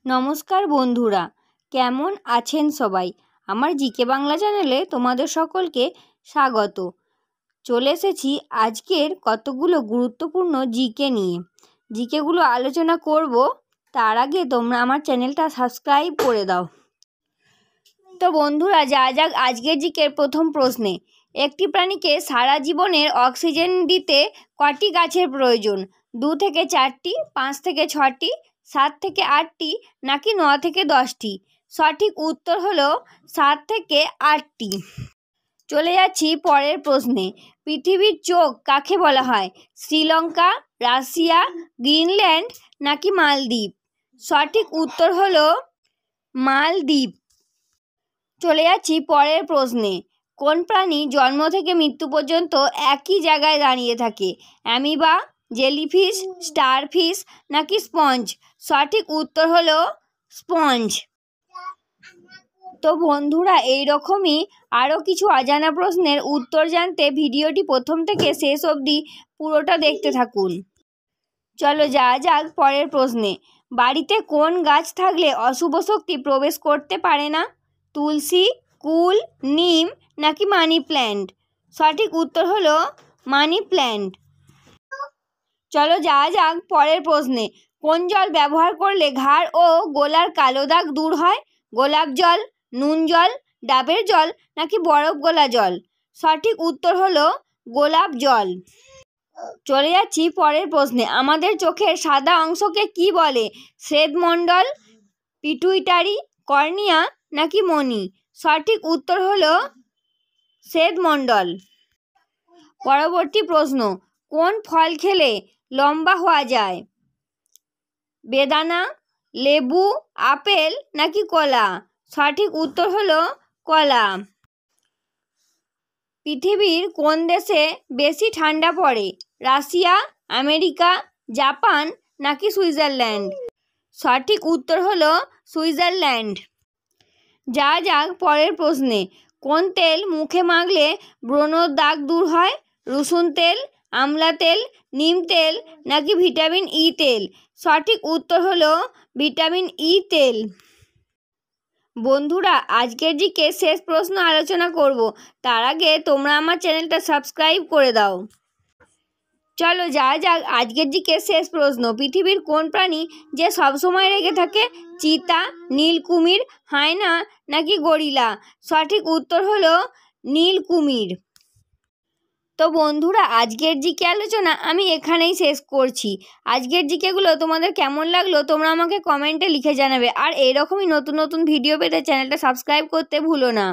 নমস্কার বন্ধুরা, কেমন আছেন সবাই? আমার জিকে বাংলা চ্যানেলে তোমাদের সকলকে স্বাগত। চলে এসেছি আজকের কতগুলো গুরুত্বপূর্ণ জিকে নিয়ে। জিকেগুলো আলোচনা করব, তার আগে তোমরা আমার চ্যানেলটা সাবস্ক্রাইব করে দাও। তো বন্ধুরা, যা যাক আজকের জিকের প্রথম প্রশ্নে। একটি প্রাণীকে সারা জীবনের অক্সিজেন দিতে কটি গাছের প্রয়োজন? 2 থেকে 4টি, 5 থেকে 6টি, 7 থেকে 8টি, নাকি 9 থেকে 10টি? সঠিক উত্তর হলো 7 থেকে 8টি। চলে যাচ্ছি পরের প্রশ্নে। পৃথিবীর চোখ কাকে বলা হয়? শ্রীলঙ্কা, রাশিয়া, গ্রিনল্যান্ড, নাকি মালদ্বীপ? সঠিক উত্তর হলো মালদ্বীপ। চলে যাচ্ছি পরের প্রশ্নে। কোন প্রাণী জন্ম থেকে মৃত্যু পর্যন্ত একই জায়গায় দাঁড়িয়ে থাকে? অ্যামিবা, জেলিফিশ, স্টারফিশ, নাকি স্পঞ্জ? সঠিক উত্তর হলো স্পঞ্জ। তো বন্ধুরা, এইরকমই আরও কিছু অজানা প্রশ্নের উত্তর জানতে ভিডিওটি প্রথম থেকে শেষ অবধি পুরোটা দেখতে থাকুন। চলো যাওয়া যাক পরের প্রশ্নে। বাড়িতে কোন গাছ থাকলে অশুভ শক্তি প্রবেশ করতে পারে না? তুলসী, কুল, নিম, নাকি মানি প্ল্যান্ট? সঠিক উত্তর হলো মানি প্ল্যান্ট। চলো যাওয়া যাক পরের প্রশ্নে। কোন জল ব্যবহার করলে ঘাড় ও গলার কালো দাগ দূর হয়? গোলাপ জল, নুন জল, ডাবের জল, নাকি বরফ গোলা জল? সঠিক উত্তর হলো গোলাপ জল। চলে যাচ্ছি পরের প্রশ্নে। আমাদের চোখের সাদা অংশকে কি বলে? শ্বেতমণ্ডল, পিটুইটারি, কর্নিয়া, নাকি মণি? সঠিক উত্তর হলো শ্বেতমণ্ডল। পরবর্তী প্রশ্ন। কোন ফল খেলে লম্বা হওয়া যায়? বেদানা, লেবু, আপেল, নাকি কলা? সঠিক উত্তর হলো কলা। পৃথিবীর কোন দেশে বেশি ঠান্ডা পড়ে? রাশিয়া, আমেরিকা, জাপান, নাকি সুইজারল্যান্ড? সঠিক উত্তর হলো সুইজারল্যান্ড। যা যাক পরের প্রশ্নে। কোন তেল মুখে মাখলে ব্রণর দাগ দূর হয়? রসুন তেল, আমলা তেল, নিম তেল, নাকি ভিটামিন ই তেল? সঠিক উত্তর হলো ভিটামিন ই তেল। বন্ধুরা, আজকের জিকে শেষ প্রশ্ন আলোচনা করব, তার আগে তোমরা আমার চ্যানেলটা সাবস্ক্রাইব করে দাও। চলো যাওয়া যাক আজকের জিকে শেষ প্রশ্ন। পৃথিবীর কোন প্রাণী যে সবসময় রেগে থাকে? চিতা, নীল কুমির, হায়না, নাকি গরিলা? সঠিক উত্তর হলো নীল কুমির। তো বন্ধুরা, আজকের জিকে আলোচনা আমি এখানেই শেষ করছি। আজকের জিকেগুলো তোমাদের কেমন লাগলো তোমরা আমাকে কমেন্টে লিখে জানাবে। আর এইরকমই নতুন নতুন ভিডিও পেতে চ্যানেলটা সাবস্ক্রাইব করতে ভুলো না।